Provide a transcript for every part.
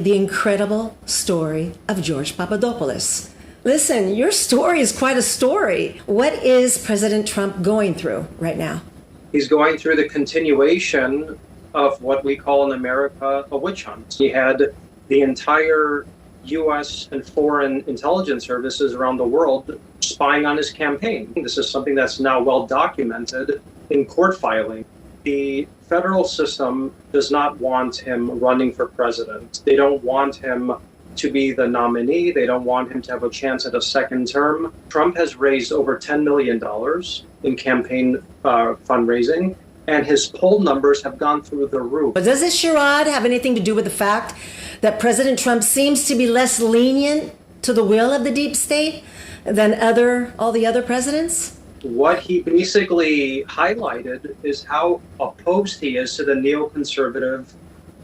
The incredible story of George Papadopoulos. Listen, your story is quite a story. What is President Trump going through right now? He's going through the continuation of what we call in America a witch hunt. He had the entire U.S. and foreign intelligence services around the world spying on his campaign. This is something that's now well documented in court filing. The federal system does not want him running for president. They don't want him to be the nominee. They don't want him to have a chance at a second term. Trump has raised over $10 million in campaign fundraising, and his poll numbers have gone through the roof. But does this charade have anything to do with the fact that President Trump seems to be less lenient to the will of the deep state than all the other presidents? What he basically highlighted is how opposed he is to the neoconservative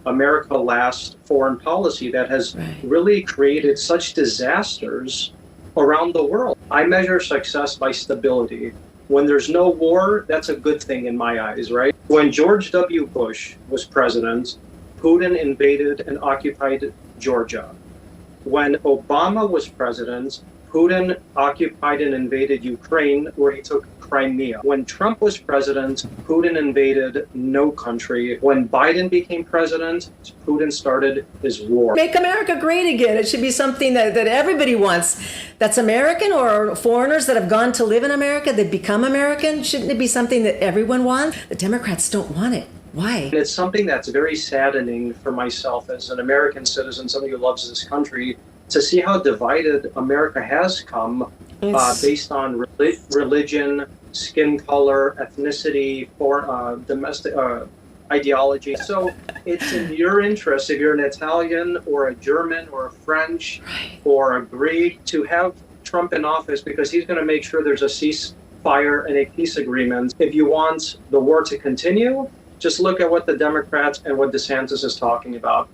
America Last foreign policy that has really created such disasters around the world. I measure success by stability. When there's no war, that's a good thing in my eyes, right? When George W. Bush was president, Putin invaded and occupied Georgia. When Obama was president, Putin occupied and invaded Ukraine, where he took Crimea. When Trump was president, Putin invaded no country. When Biden became president, Putin started his war. Make America great again. It should be something that everybody wants. That's American, or foreigners that have gone to live in America, that become American. Shouldn't it be something that everyone wants? The Democrats don't want it. Why? And it's something that's very saddening for myself as an American citizen, somebody who loves this country, to see how divided America has come based on religion, skin color, ethnicity, or domestic ideology. So it's in your interest, if you're an Italian or a German or a French or a Greek, to have Trump in office, because he's going to make sure there's a ceasefire and a peace agreement. If you want the war to continue, just look at what the Democrats and what DeSantis is talking about.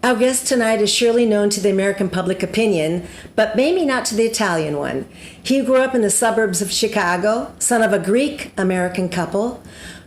Our guest tonight is surely known to the American public opinion, but maybe not to the Italian one. He grew up in the suburbs of Chicago, son of a Greek-American couple.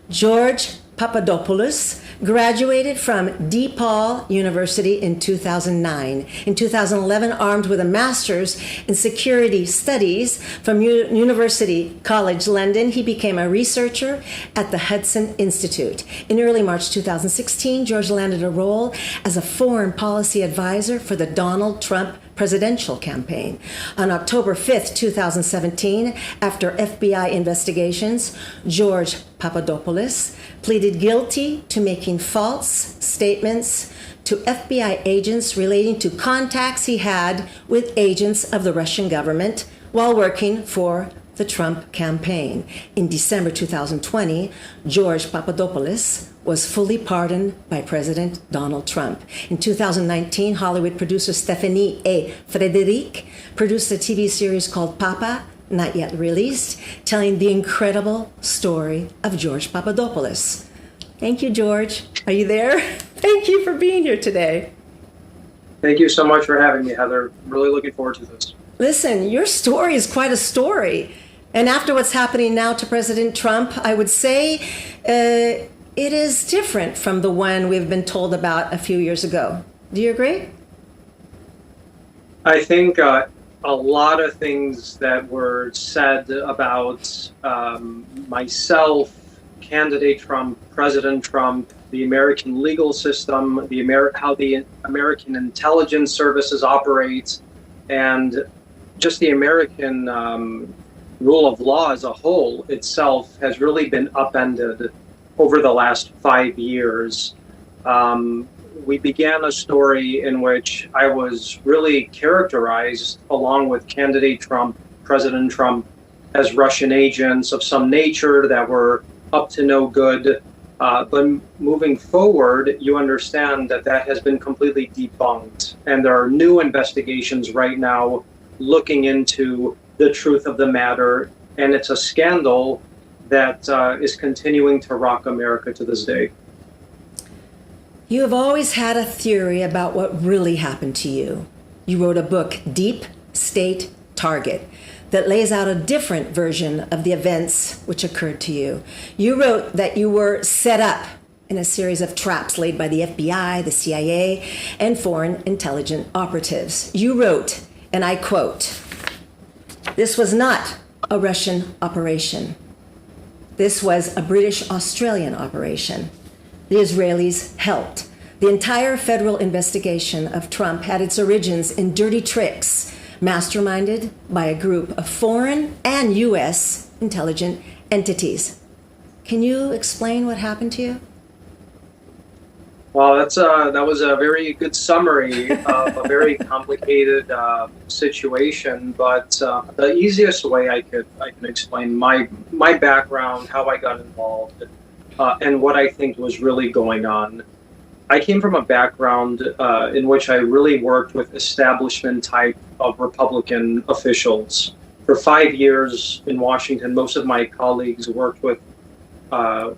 George Papadopoulos graduated from DePaul University in 2009. In 2011, armed with a master's in security studies from University College London, he became a researcher at the Hudson Institute. In early March 2016, George landed a role as a foreign policy advisor for the Donald Trump presidential campaign. On October 5th, 2017, after FBI investigations, George Papadopoulos pleaded guilty to making false statements to FBI agents relating to contacts he had with agents of the Russian government while working for the Trump campaign. In December 2020, George Papadopoulos was fully pardoned by President Donald Trump. In 2019, Hollywood producer Stephanie A. Frederic produced a TV series called Papa, not yet released, telling the incredible story of George Papadopoulos. Thank you, George. Are you there? Thank you for being here today. Thank you so much for having me, Heather. Really looking forward to this. Listen, your story is quite a story. And after what's happening now to President Trump, I would say it is different from the one we've been told about a few years ago. Do you agree? I think a lot of things that were said about myself, candidate Trump, President Trump, the American legal system, how the American intelligence services operate, and just the American rule of law as a whole itself has really been upended over the last 5 years. We began a story in which I was really characterized, along with candidate Trump, President Trump, as Russian agents of some nature that were up to no good. But moving forward, you understand that that has been completely debunked. And there are new investigations right now looking into the truth of the matter. And it's a scandal that is continuing to rock America to this day. You have always had a theory about what really happened to you. You wrote a book, Deep State Target, that lays out a different version of the events which occurred to you. You wrote that you were set up in a series of traps laid by the FBI, the CIA, and foreign intelligence operatives. You wrote, and I quote, "This was not a Russian operation. This was a British-Australian operation. The Israelis helped. The entire federal investigation of Trump had its origins in dirty tricks masterminded by a group of foreign and U.S. intelligent entities." Can you explain what happened to you? Well, that was a very good summary of a very complicated situation. But the easiest way I can explain my background, how I got involved, and what I think was really going on. I came from a background in which I really worked with establishment type of Republican officials. For 5 years in Washington, most of my colleagues worked with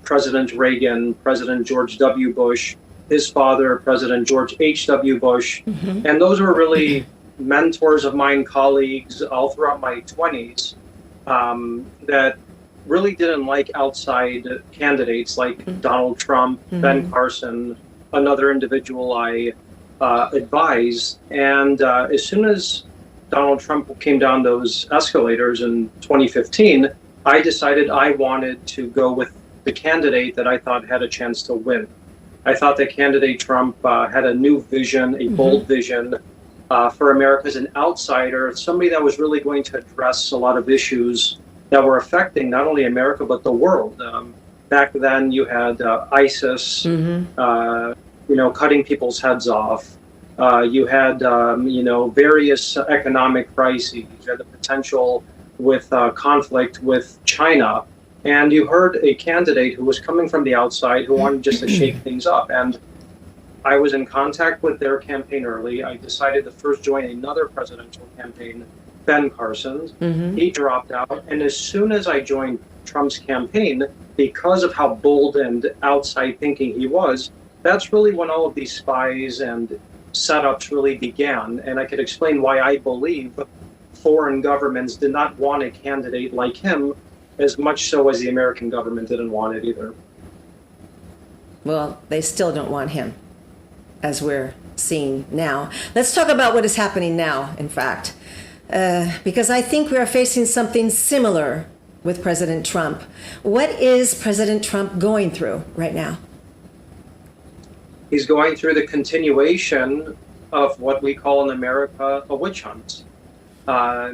President Reagan, President George W. Bush, his father, President George H.W. Bush. Mm-hmm. And those were really mentors of mine, colleagues all throughout my 20s that really didn't like outside candidates like Donald Trump, Ben Carson, another individual I advised. And as soon as Donald Trump came down those escalators in 2015, I decided I wanted to go with the candidate that I thought had a chance to win. I thought that candidate Trump had a new vision, a bold vision for America as an outsider, somebody that was really going to address a lot of issues that were affecting not only America, but the world. Back then you had ISIS, cutting people's heads off. You had, various economic crises. You had the potential with conflict with China. And you heard a candidate who was coming from the outside who wanted just to shake things up. And I was in contact with their campaign early. I decided to first join another presidential campaign, Ben Carson's. He dropped out. And as soon as I joined Trump's campaign, because of how bold and outside thinking he was, that's really when all of these spies and setups really began. And I could explain why I believe foreign governments did not want a candidate like him as much so as the American government didn't want it either. Well, they still don't want him, as we're seeing now. Let's talk about what is happening now, in fact, because I think we are facing something similar with President Trump. What is President Trump going through right now? He's going through the continuation of what we call in America a witch hunt.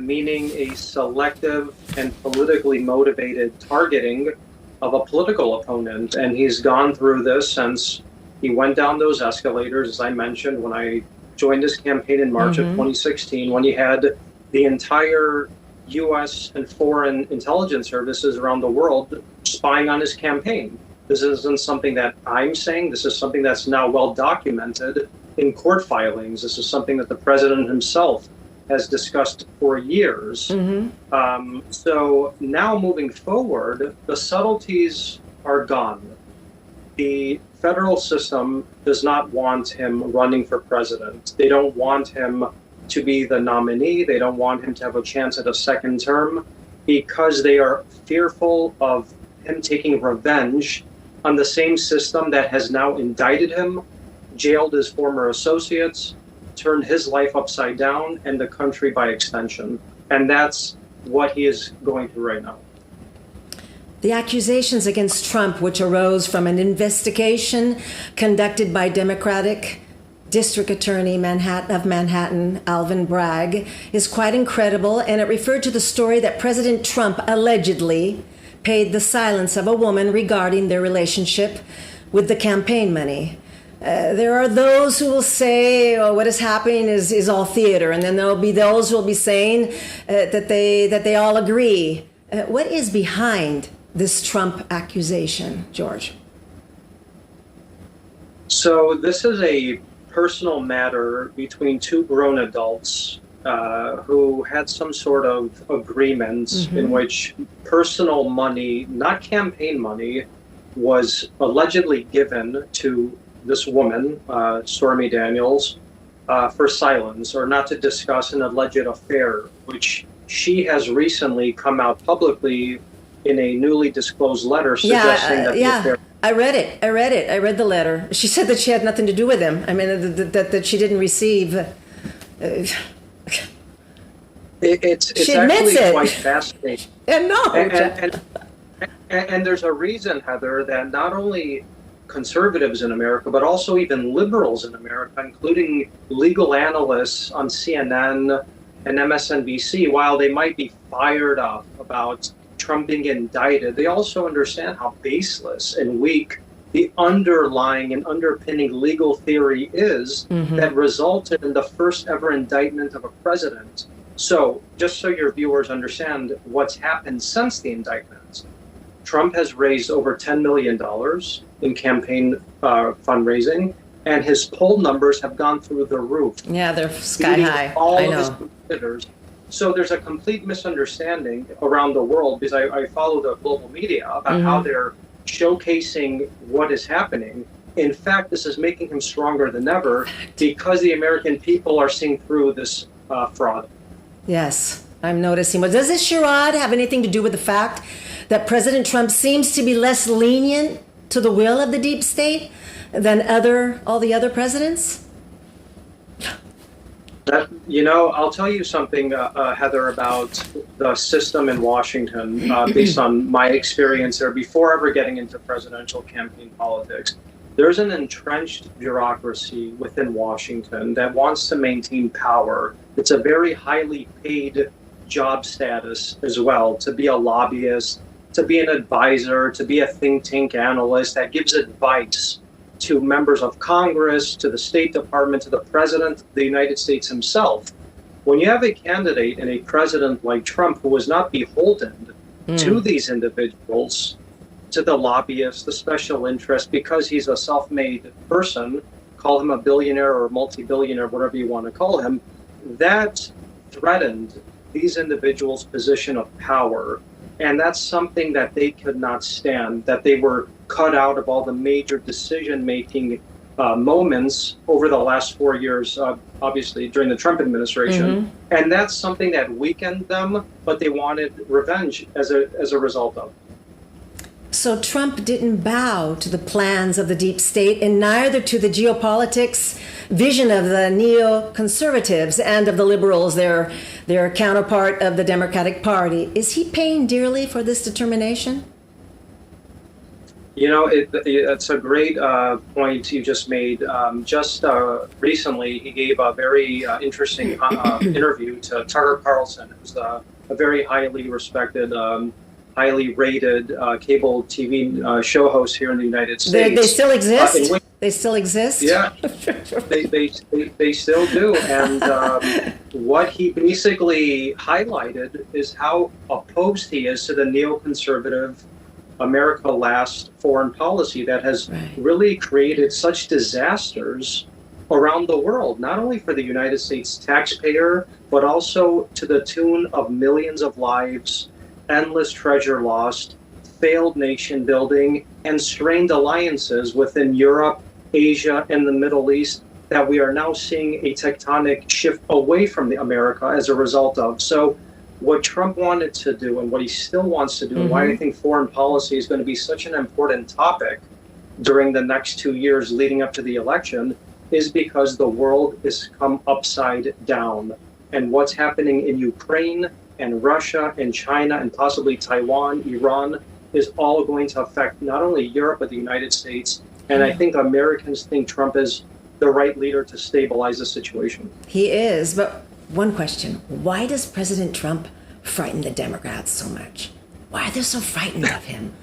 Meaning a selective and politically motivated targeting of a political opponent. And he's gone through this since he went down those escalators, as I mentioned, when I joined his campaign in March of 2016, when he had the entire U.S. and foreign intelligence services around the world spying on his campaign. This isn't something that I'm saying. This is something that's now well documented in court filings. This is something that the president himself has discussed for years. So now moving forward, the subtleties are gone. The federal system does not want him running for president. They don't want him to be the nominee. They don't want him to have a chance at a second term because they are fearful of him taking revenge on the same system that has now indicted him, jailed his former associates, turned his life upside down and the country by extension. And that's what he is going through right now. The accusations against Trump, which arose from an investigation conducted by Democratic District Attorney of Manhattan, Alvin Bragg, is quite incredible, and it referred to the story that President Trump allegedly paid the silence of a woman regarding their relationship with the campaign money. There are those who will say, "Oh, what is happening is all theater," and then there will be those who will be saying that they all agree What is behind this Trump accusation, George? So this is a personal matter between two grown adults who had some sort of agreement in which personal money, not campaign money, was allegedly given to this woman, Stormy Daniels, for silence or not to discuss an alleged affair, which she has recently come out publicly in a newly disclosed letter suggesting that the affair. I read it. I read the letter. She said that she had nothing to do with him. I mean, that she didn't receive. It's she actually it. quite fascinating. And no. And there's a reason, Heather, that not only conservatives in America, but also even liberals in America, including legal analysts on CNN and MSNBC, while they might be fired up about Trump being indicted, they also understand how baseless and weak the underlying and underpinning legal theory is that resulted in the first ever indictment of a president. So just so your viewers understand what's happened since the indictment, Trump has raised over $10 million in campaign fundraising, and his poll numbers have gone through the roof. Yeah, they're sky high. All I of know. his competitors. So there's a complete misunderstanding around the world, because I follow the global media about how they're showcasing what is happening. In fact, this is making him stronger than ever because the American people are seeing through this fraud. Yes, I'm noticing. But does this charade have anything to do with the fact that President Trump seems to be less lenient to the will of the deep state than all the other presidents? I'll tell you something, Heather, about the system in Washington, based on my experience there before ever getting into presidential campaign politics. There's an entrenched bureaucracy within Washington that wants to maintain power. It's a very highly paid job status as well, to be a lobbyist, to be an advisor, to be a think tank analyst that gives advice to members of Congress, to the State Department, to the President of the United States himself. When you have a candidate and a president like Trump who was not beholden to these individuals, to the lobbyists, the special interest, because he's a self-made person, call him a billionaire or multi-billionaire, whatever you want to call him, that threatened these individuals' position of power. And that's something that they could not stand, that they were cut out of all the major decision-making moments over the last 4 years, obviously during the Trump administration. And that's something that weakened them, but they wanted revenge as a result of. So Trump didn't bow to the plans of the deep state, and neither to the geopolitics vision of the neoconservatives and of the liberals, their counterpart of the Democratic Party. Is he paying dearly for this determination? It's a great point you just made. Recently, he gave a very interesting interview to Tucker Carlson, who's a very highly respected, highly rated cable TV show host here in the United States. They still exist? They still exist? Yeah, they still do. And what he basically highlighted is how opposed he is to the neoconservative America Last foreign policy that has really created such disasters around the world, not only for the United States taxpayer, but also to the tune of millions of lives, endless treasure lost, failed nation building, and strained alliances within Europe, Asia, and the Middle East that we are now seeing a tectonic shift away from America as a result of. So what Trump wanted to do and what he still wants to do, and why I think foreign policy is going to be such an important topic during the next 2 years leading up to the election, is because the world has come upside down. And what's happening in Ukraine and Russia and China and possibly Taiwan, Iran, is all going to affect not only Europe, but the United States. And I think Americans think Trump is the right leader to stabilize the situation. He is, but one question. Why does President Trump frighten the Democrats so much? Why are they so frightened of him?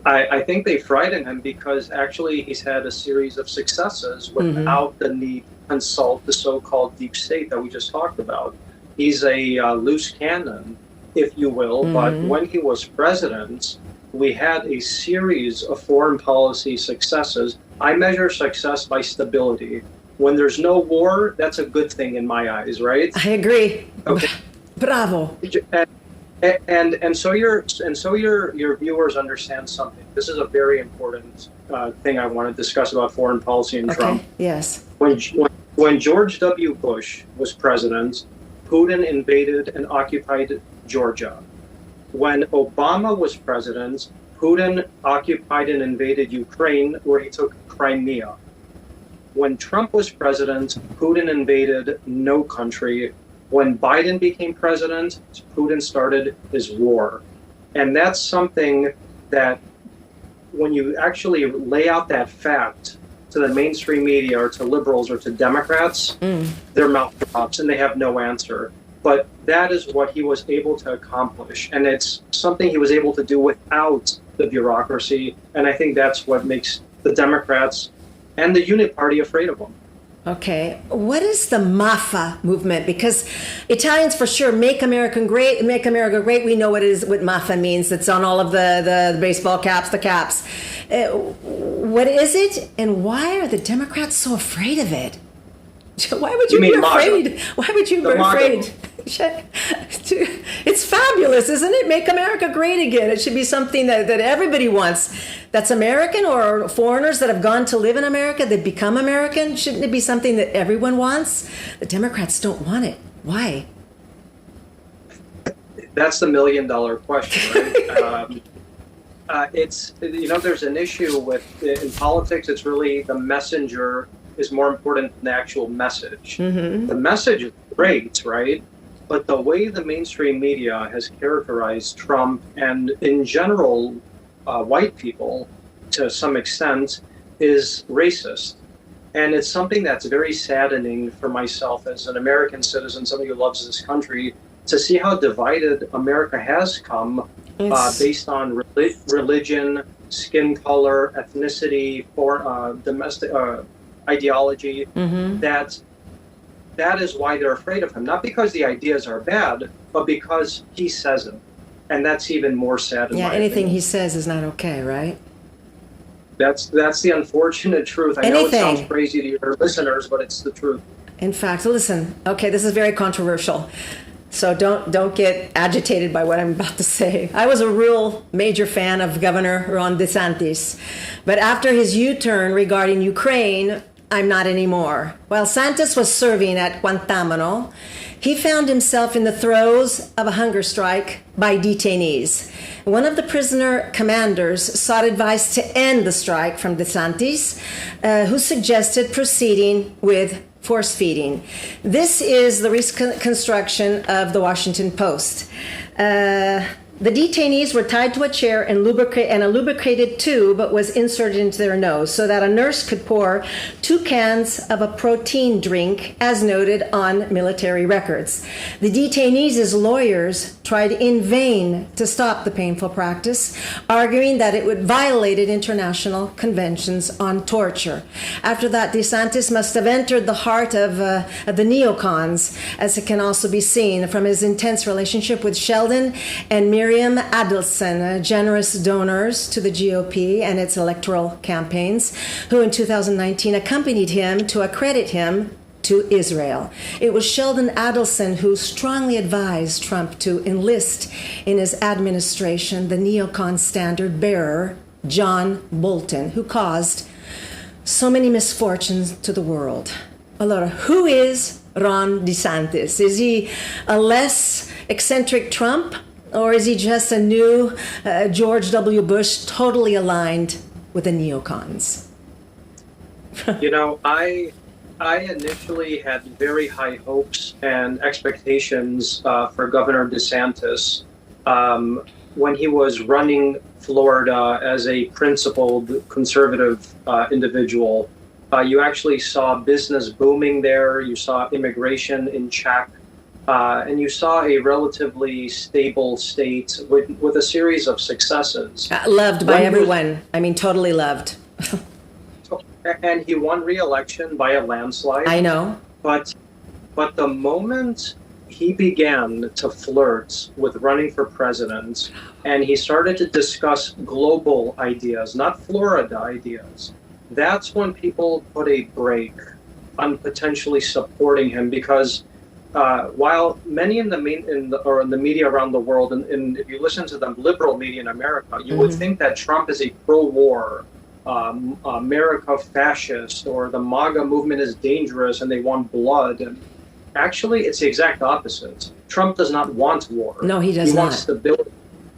I think they frighten him because actually he's had a series of successes without the need to consult the so-called deep state that we just talked about. He's a loose cannon if you will, but when he was president, we had a series of foreign policy successes. I measure success by stability. When there's no war, that's a good thing in my eyes, right? I agree. Okay. Bravo. And so your viewers understand something. This is a very important thing I want to discuss about foreign policy and Trump. Yes. When George W. Bush was president, Putin invaded and occupied Georgia. When Obama was president, Putin occupied and invaded Ukraine, where he took Crimea. When Trump was president, Putin invaded no country. When Biden became president, Putin started his war. And that's something that when you actually lay out that fact to the mainstream media or to liberals or to Democrats, their mouth drops and they have no answer. But that is what he was able to accomplish. And it's something he was able to do without the bureaucracy. And I think that's what makes the Democrats and the Unit Party afraid of him. Okay. What is the MAFA movement? Because Italians for sure make America great. We know what MAFA means. It's on all of the baseball caps, the caps. What is it? And why are the Democrats so afraid of it? Why would you be afraid? Why would you be afraid? It's fabulous, isn't it? Make America great again. It should be something that everybody wants. That's American, or foreigners that have gone to live in America, that become American. Shouldn't it be something that everyone wants? The Democrats don't want it. Why? That's the $1 million question, right? It's, there's an issue with, in politics, it's really the messenger is more important than the actual message. The message is great, right? But the way the mainstream media has characterized Trump and in general white people to some extent is racist. And it's something that's very saddening for myself as an American citizen, somebody who loves this country, to see how divided America has come based on religion, skin color, ethnicity, domestic ideology. That is why they're afraid of him. Not because the ideas are bad, but because he says it. And that's even more sad. Yeah, anything he says is not okay, right? That's the unfortunate truth. I know it sounds crazy to your listeners, but it's the truth. In fact, listen, okay, this is very controversial. So don't get agitated by what I'm about to say. I was a real major fan of Governor Ron DeSantis. But after his U-turn regarding Ukraine, I'm not anymore. While DeSantis was serving at Guantanamo, he found himself in the throes of a hunger strike by detainees. One of the prisoner commanders sought advice to end the strike from DeSantis, who suggested proceeding with force feeding. This is the reconstruction of the Washington Post. The detainees were tied to a chair and a lubricated tube was inserted into their nose so that a nurse could pour 2 cans of a protein drink, as noted on military records. The detainees' lawyers tried in vain to stop the painful practice, arguing that it would violate international conventions on torture. After that, DeSantis must have entered the heart of the Neocons, as it can also be seen from his intense relationship with Sheldon and Miriam Adelson, generous donors to the GOP and its electoral campaigns, who in 2019 accompanied him to accredit him to Israel. It was Sheldon Adelson who strongly advised Trump to enlist in his administration the neocon standard bearer, John Bolton, who caused so many misfortunes to the world. Allora, who is Ron DeSantis? Is he a less eccentric Trump? Or is he just a new George W. Bush, totally aligned with the neocons? I initially had very high hopes and expectations for Governor DeSantis when he was running Florida as a principled conservative individual. You actually saw business booming there. You saw immigration in check. And you saw a relatively stable state with a series of successes. Loved by everyone. Totally loved. And he won re-election by a landslide. I know. But the moment he began to flirt with running for president, and he started to discuss global ideas, not Florida ideas, that's when people put a brake on potentially supporting him, because while many in the media around the world, and if you listen to the liberal media in America, you would think that Trump is a pro-war, America fascist, or the MAGA movement is dangerous and they want blood. And actually, it's the exact opposite. Trump does not want war. No, he does not. He wants stability.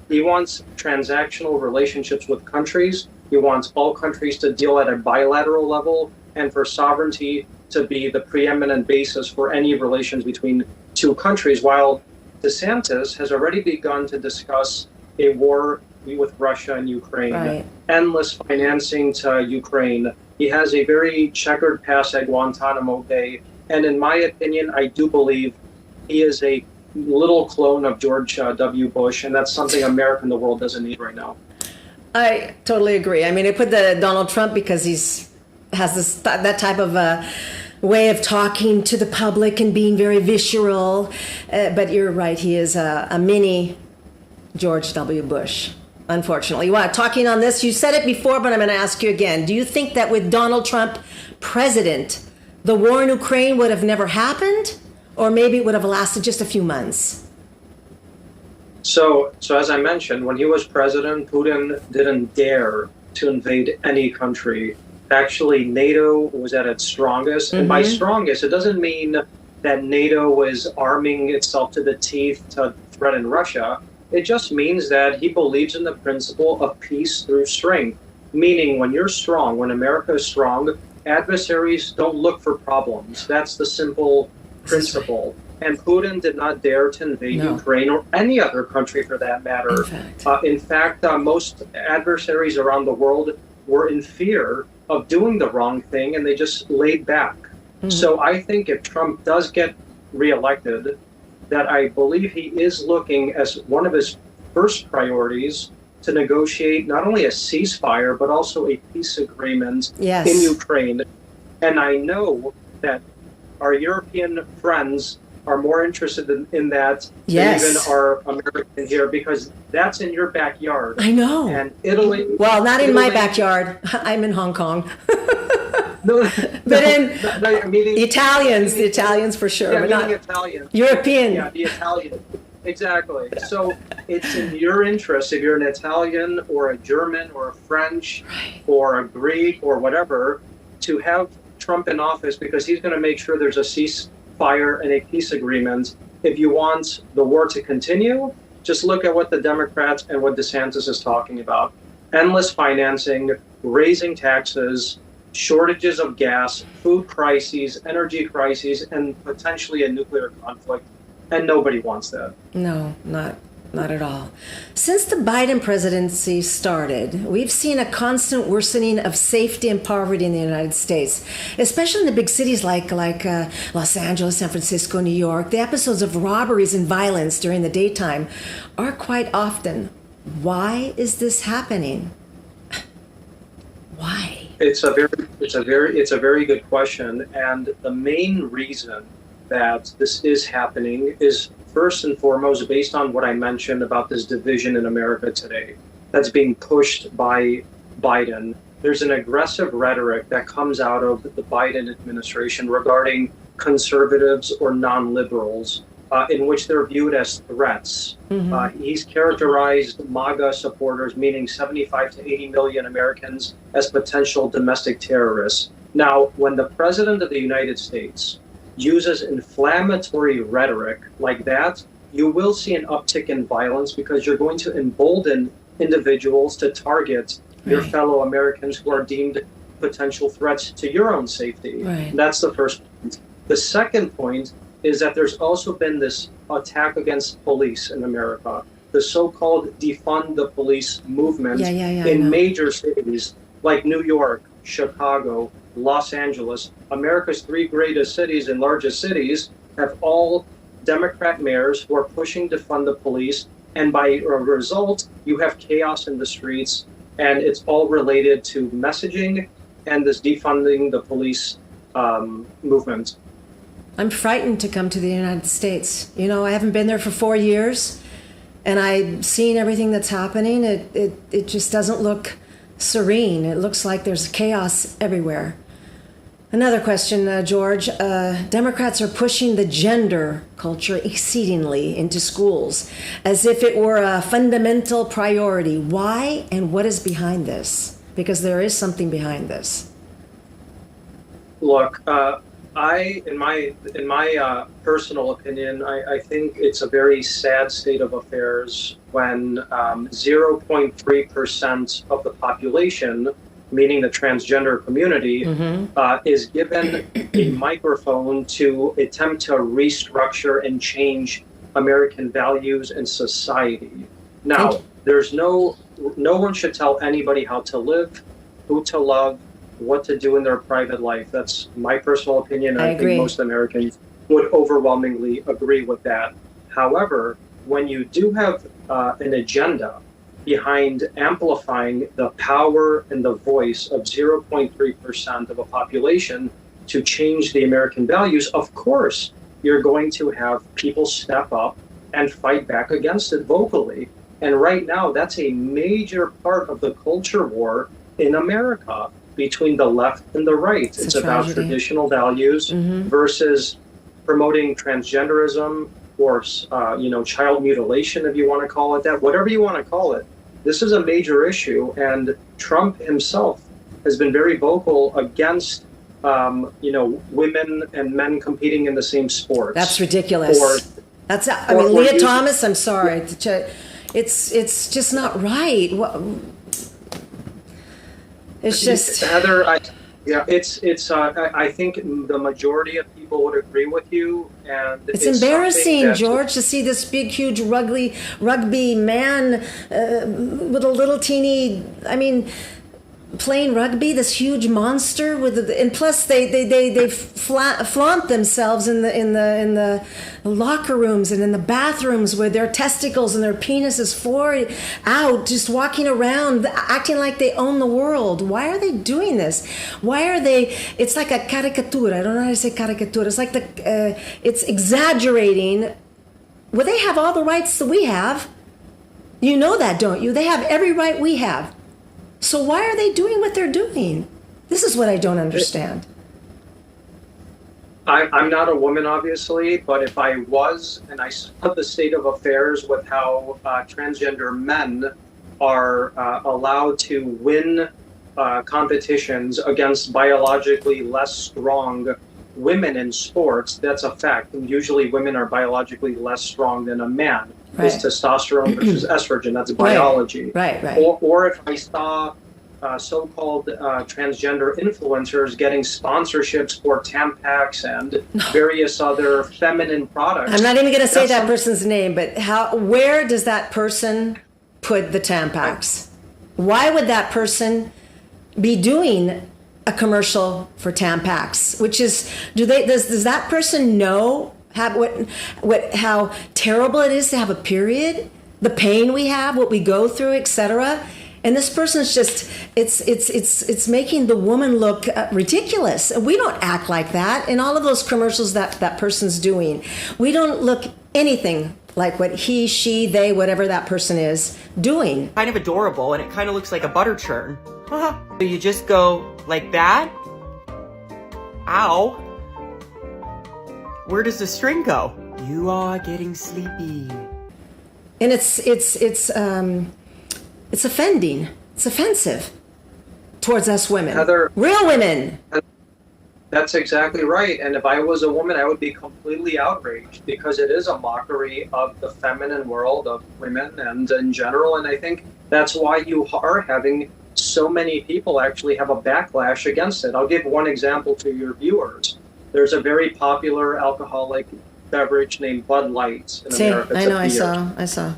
He wants transactional relationships with countries. He wants all countries to deal at a bilateral level, and for sovereignty to be the preeminent basis for any relations between two countries, while DeSantis has already begun to discuss a war with Russia and Ukraine, right. Endless financing to Ukraine. He has a very checkered past at Guantanamo Bay, and in my opinion, I do believe he is a little clone of George W. Bush, and that's something America and the world doesn't need right now. I totally agree. I mean, I put the Donald Trump because has that type of way of talking to the public and being very visceral. But you're right. He is a mini George W. Bush, unfortunately. Wow, talking on this, you said it before, but I'm going to ask you again. Do you think that with Donald Trump president, the war in Ukraine would have never happened? Or maybe it would have lasted just a few months? So as I mentioned, when he was president, Putin didn't dare to invade any country. Actually, NATO was at its strongest. And by strongest, it doesn't mean that NATO was arming itself to the teeth to threaten Russia. It just means that he believes in the principle of peace through strength. Meaning, when you're strong, when America is strong, adversaries don't look for problems. That's the simple principle. And Putin did not dare to invade Ukraine or any other country for that matter. In fact, most adversaries around the world were in fear of doing the wrong thing, and they just laid back. So I think if Trump does get reelected, that I believe he is looking as one of his first priorities to negotiate not only a ceasefire, but also a peace agreement in Ukraine. And I know that our European friends are more interested in that than even our American here, because that's in your backyard. I know. And Italy... Well, not in my backyard. I'm in Hong Kong. The Italians for sure. Yeah, but not Italians. European. Yeah, the Italian. Exactly. So it's in your interest, if you're an Italian or a German or a French or a Greek or whatever, to have Trump in office, because he's going to make sure there's a ceasefire and a peace agreement. If you want the war to continue, just look at what the Democrats and what DeSantis is talking about. Endless financing, raising taxes, shortages of gas, food crises, energy crises, and potentially a nuclear conflict. And nobody wants that. No, not at all. Since the Biden presidency started, we've seen a constant worsening of safety and poverty in the United States, especially in the big cities like Los Angeles, San Francisco, New York. The episodes of robberies and violence during the daytime are quite often. Why is this happening? Why? It's a very good question, and the main reason that this is happening is first and foremost based on what I mentioned about this division in America today that's being pushed by Biden. There's an aggressive rhetoric that comes out of the Biden administration regarding conservatives or non-liberals, in which they're viewed as threats. He's characterized MAGA supporters, meaning 75 to 80 million Americans, as potential domestic terrorists. Now, when the President of the United States uses inflammatory rhetoric like that, you will see an uptick in violence, because you're going to embolden individuals to target your fellow Americans who are deemed potential threats to your own safety. That's the first point. The second point is that there's also been this attack against police in America, the so-called defund the police movement in major cities like New York, Chicago, Los Angeles. America's three greatest cities and largest cities have all Democrat mayors who are pushing to fund the police, and by a result, you have chaos in the streets, and it's all related to messaging and this defunding the police movement. I'm frightened to come to the United States. You know, I haven't been there for 4 years, and I've seen everything that's happening. It just doesn't look serene. It looks like there's chaos everywhere. Another question, George. Democrats are pushing the gender culture exceedingly into schools as if it were a fundamental priority. Why and what is behind this? Because there is something behind this. Look, in my personal opinion, I think it's a very sad state of affairs when 0.3% of the population, meaning the transgender community, is given a microphone to attempt to restructure and change American values and society. Now, there's no one should tell anybody how to live, who to love, what to do in their private life. That's my personal opinion. I think most Americans would overwhelmingly agree with that. However, when you do have an agenda behind amplifying the power and the voice of 0.3% of a population to change the American values, of course, you're going to have people step up and fight back against it vocally. And right now, that's a major part of the culture war in America between the left and the right. It's about traditional values versus promoting transgenderism or child mutilation, if you want to call it that, whatever you want to call it. This is a major issue, and Trump himself has been very vocal against women and men competing in the same sports. That's ridiculous. Leah Thomas, I'm sorry. It's just not right. It's just Heather. I think the majority of people would agree with you, and it's embarrassing, George, to see this big, huge rugby man with a little teeny. Playing rugby, this huge monster and plus they flaunt themselves in the locker rooms and in the bathrooms with their testicles and their penises forward out, just walking around acting like they own the world. Why are they doing this? Why are they? It's like a caricatura. I don't know how to say caricatura. It's like it's exaggerating. Well, they have all the rights that we have. You know that, don't you? They have every right we have. So why are they doing what they're doing? This is what I don't understand. I'm not a woman, obviously, but if I was, and I saw the state of affairs with how transgender men are allowed to win competitions against biologically less strong women in sports, that's a fact. And usually women are biologically less strong than a man. Right. Is testosterone versus estrogen. That's biology. Right. Or if I saw so-called transgender influencers getting sponsorships for Tampax and various other feminine products. I'm not even going to say that person's name, but where does that person put the Tampax? Why would that person be doing a commercial for Tampax? Which is, does that person know how terrible it is to have a period, the pain we have, what we go through, etc.? And this person's just it's making the woman look ridiculous. We don't act like that in all of those commercials that person's doing. We don't look anything like what he, she, they, whatever that person is doing. Kind of adorable, and it kind of looks like a butter churn. So you just go like that. Ow. Where does the string go? You are getting sleepy. And it's offending. It's offensive towards us women. Heather, real women. That's exactly right. And if I was a woman, I would be completely outraged because it is a mockery of the feminine world of women and in general. And I think that's why you are having so many people actually have a backlash against it. I'll give one example to your viewers. There's a very popular alcoholic beverage named Bud Light in America. I know, I saw.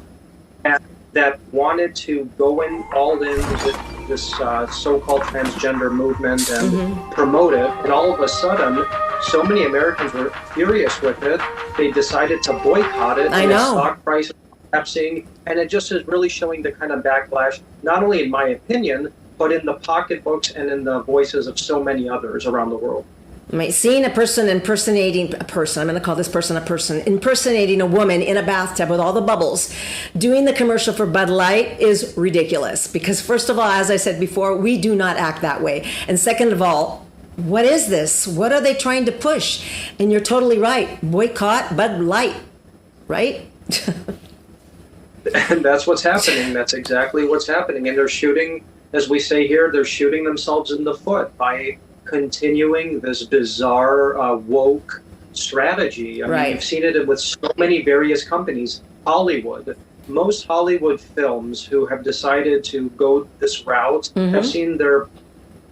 And that wanted to go all in with this so-called transgender movement and promote it. And all of a sudden, so many Americans were furious with it. They decided to boycott it. I know. The stock price is collapsing. And it just is really showing the kind of backlash, not only in my opinion, but in the pocketbooks and in the voices of so many others around the world. I mean, seeing a person impersonating a person, I'm going to call this person a person, impersonating a woman in a bathtub with all the bubbles, doing the commercial for Bud Light is ridiculous. Because first of all, as I said before, we do not act that way. And second of all, what is this? What are they trying to push? And you're totally right. Boycott Bud Light, right? And that's what's happening. That's exactly what's happening. And they're shooting, as we say here, they're shooting themselves in the foot by continuing this bizarre woke strategy. I mean, you've seen it with so many various companies. Hollywood, most Hollywood films who have decided to go this route have seen their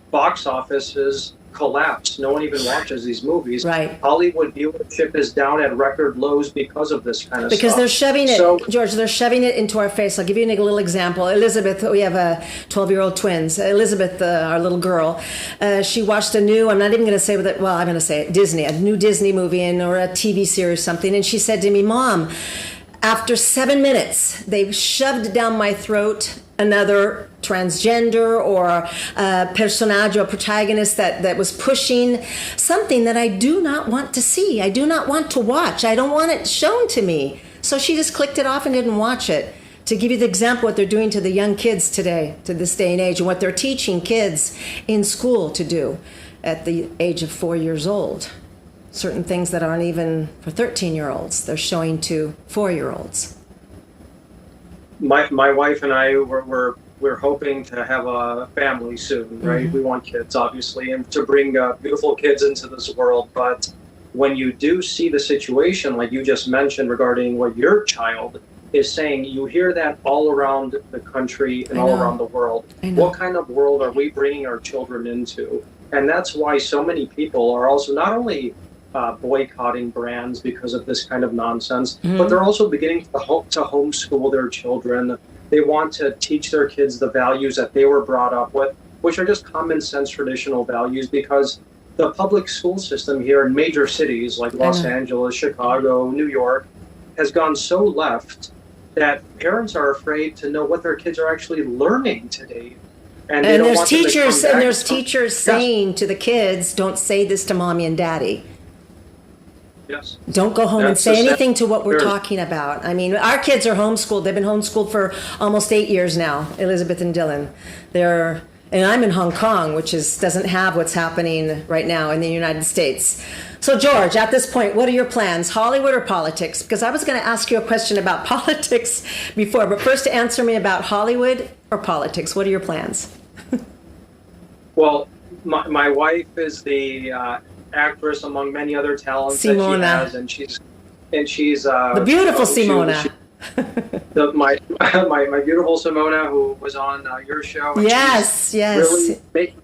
box offices collapse. No one even watches these movies. Right. Hollywood viewership is down at record lows because of this kind of stuff. Because they're shoving it, George, they're shoving it into our face. I'll give you a little example. Elizabeth, we have 12-year-old twins. Elizabeth, our little girl, she watched a new, I'm not even going to say I'm going to say it, Disney, a new Disney movie or a TV series or something. And she said to me, Mom, after 7 minutes, they've shoved down my throat another transgender or a personage or protagonist that was pushing something that I do not want to see. I do not want to watch. I don't want it shown to me. So she just clicked it off and didn't watch it. To give you the example, what they're doing to the young kids today, to this day and age, and what they're teaching kids in school to do at the age of 4 years old. Certain things that aren't even for 13-year-olds, they're showing to 4-year-olds. My wife and I we're hoping to have a family soon, right? We want kids, obviously, and to bring beautiful kids into this world. But when you do see the situation, like you just mentioned regarding what your child is saying, you hear that all around the country and all around the world. What kind of world are we bringing our children into? And that's why so many people are also not only boycotting brands because of this kind of nonsense, but they're also beginning to homeschool their children. They want to teach their kids the values that they were brought up with, which are just common sense traditional values, because the public school system here in major cities like Los Angeles, Chicago, New York has gone so left that parents are afraid to know what their kids are actually learning today. And there's teachers saying to the kids, don't say this to mommy and daddy. Yes. Don't go home and say anything to what we're talking about. I mean, our kids are homeschooled. They've been homeschooled for almost 8 years now, Elizabeth and Dylan. And I'm in Hong Kong, which doesn't have what's happening right now in the United States. So, George, at this point, what are your plans, Hollywood or politics? Because I was going to ask you a question about politics before, but first answer me about Hollywood or politics. What are your plans? Well, my wife is the actress among many other talents that she has, and she's the beautiful Simona. My beautiful Simona, who was on your show. And yes. Really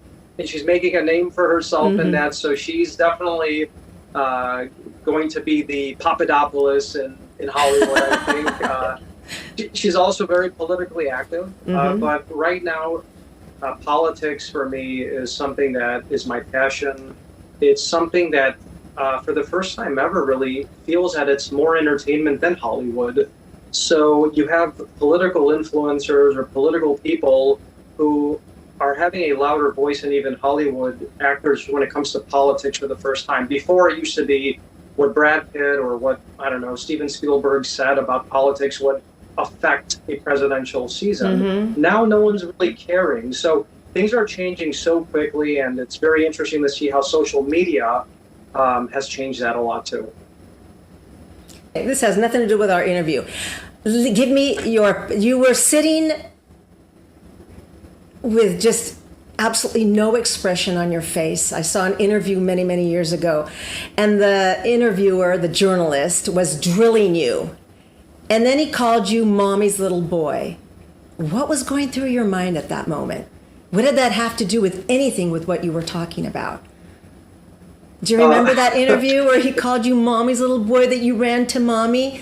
she's making a name for herself in that. So she's definitely going to be the Papadopoulos in Hollywood. I think she's also very politically active. But right now, politics for me is something that is my passion. It's something that, for the first time ever, really feels that it's more entertainment than Hollywood. So you have political influencers or political people who are having a louder voice than even Hollywood actors when it comes to politics for the first time. Before, it used to be what Brad Pitt or what, Steven Spielberg said about politics would affect a presidential season. Now no one's really caring. So things are changing so quickly, and it's very interesting to see how social media has changed that a lot too. This has nothing to do with our interview. Give me you were sitting with just absolutely no expression on your face. I saw an interview many, many years ago, and the interviewer, the journalist, was drilling you. And then he called you mommy's little boy. What was going through your mind at that moment? What did that have to do with anything with what you were talking about? Do you remember that interview where he called you mommy's little boy, that you ran to mommy?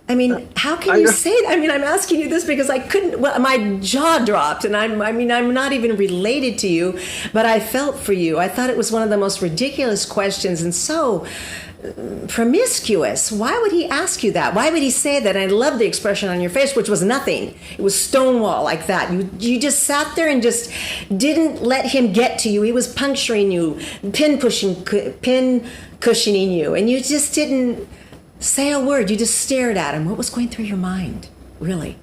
I mean, how can you say that? I mean, I'm asking you this because I couldn't, my jaw dropped, and I'm not even related to you, but I felt for you. I thought it was one of the most ridiculous questions and so promiscuous. Why would he ask you that? Why would he say that? And I love the expression on your face, which was nothing. It was stonewall like that. You just sat there and just didn't let him get to you. He was puncturing you, pin cushioning you, and you just didn't say a word. You just stared at him. What was going through your mind, really?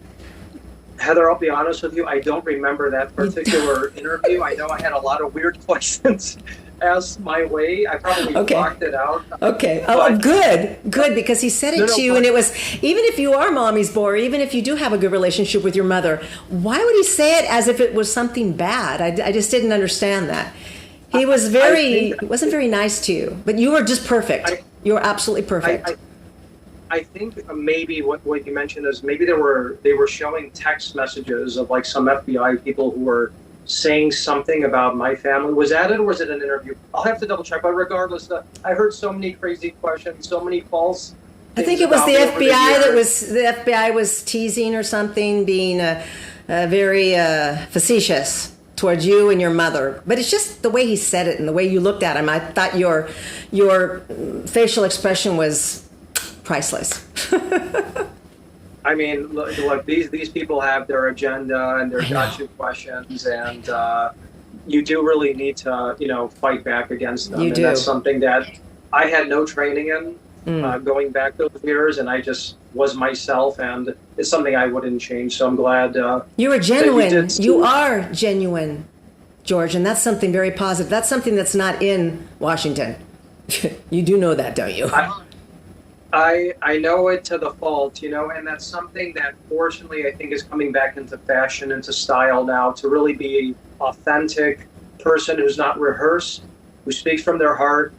Heather, I'll be honest with you, I don't remember that particular interview. I know I had a lot of weird questions asked my way. I probably blocked it out. Okay. Oh, good, because he said it to you, and it was, even if you are mommy's boy, or even if you do have a good relationship with your mother, why would he say it as if it was something bad? I just didn't understand that. He was wasn't very nice to you, but you were just perfect. You were absolutely perfect. I think maybe what you mentioned is maybe they were showing text messages of like some FBI people who were saying something about my family. Was that it, or was it an interview? I'll have to double check. But regardless, I heard so many crazy questions, so many false. I think it was the FBI was teasing or something, being very facetious towards you and your mother. But it's just the way he said it and the way you looked at him. I thought your facial expression was priceless. I mean, look, these people have their agenda and their gotcha questions, and you do really need to, fight back against them. And that's something that I had no training in going back those years, and I just was myself, and it's something I wouldn't change. So I'm glad. You were genuine. You are genuine, George, and that's something very positive. That's something that's not in Washington. You do know that, don't you? I know it to the fault, and that's something that fortunately I think is coming back into fashion, into style now, to really be an authentic person who's not rehearsed, who speaks from their heart,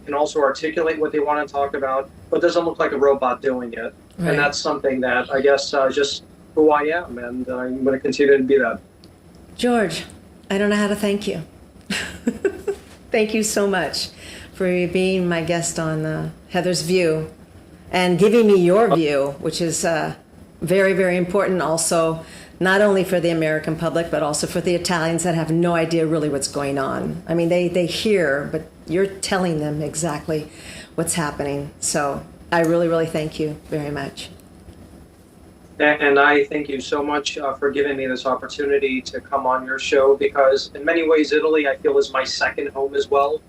can also articulate what they want to talk about, but doesn't look like a robot doing it. Right. And that's something that I guess just who I am, and I'm going to continue to be that. George, I don't know how to thank you. Thank you so much for being my guest on Heather's View, and giving me your view, which is very, very important also, not only for the American public, but also for the Italians that have no idea really what's going on. I mean, they hear, but you're telling them exactly what's happening. So I really, really thank you very much. And I thank you so much for giving me this opportunity to come on your show, because in many ways, Italy, I feel, is my second home as well.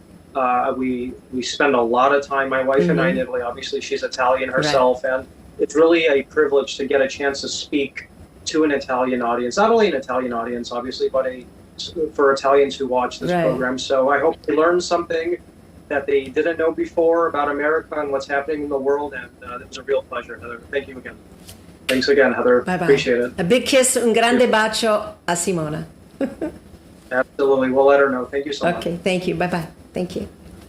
We spend a lot of time, my wife and I, in Italy. Obviously, she's Italian herself, and it's really a privilege to get a chance to speak to an Italian audience. Not only an Italian audience, obviously, but for Italians who watch this program. So I hope they learned something that they didn't know before about America and what's happening in the world. And it was a real pleasure, Heather. Thank you again. Thanks again, Heather. Bye-bye. Appreciate it. A big kiss, un grande bacio a Simona. Absolutely. We'll let her know. Thank you so much. Okay, thank you. Bye-bye. Thank you.